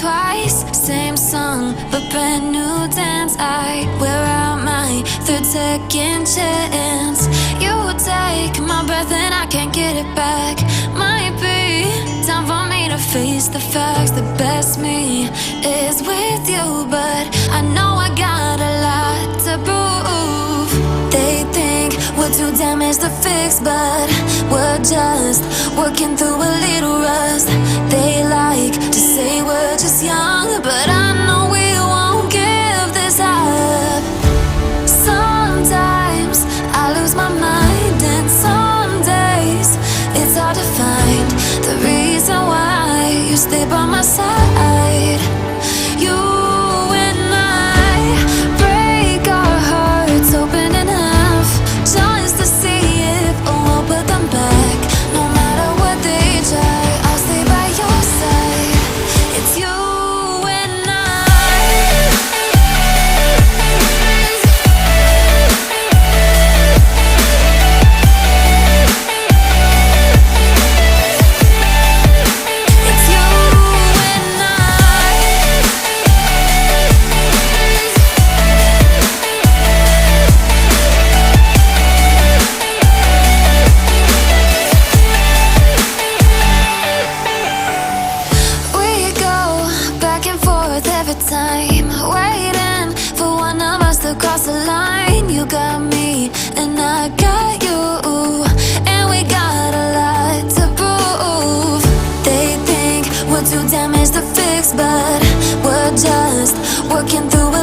twice, same song, but brand new dance. I wear out my third second chance. You take my breath and I can't get it back. Might be time for me to face the facts. The best me is with you, but I know I got a lot to prove. They think we're too damaged to fix, but we're just working through a little rust. They like to say we're just young, but I know we won't give this up. Sometimes I lose my mind, and some days it's hard to find the reason why you stay by my side. You and I break our hearts open in half, just to see if we'll put them back. No matter what they try, I'll stay by your side. It's you and I. It's you and I. We go back and forth every time, waiting for one of us to cross the line. You got me and I got you, and we got a lot to prove. They think we're too damaged to fix, but we're just working through a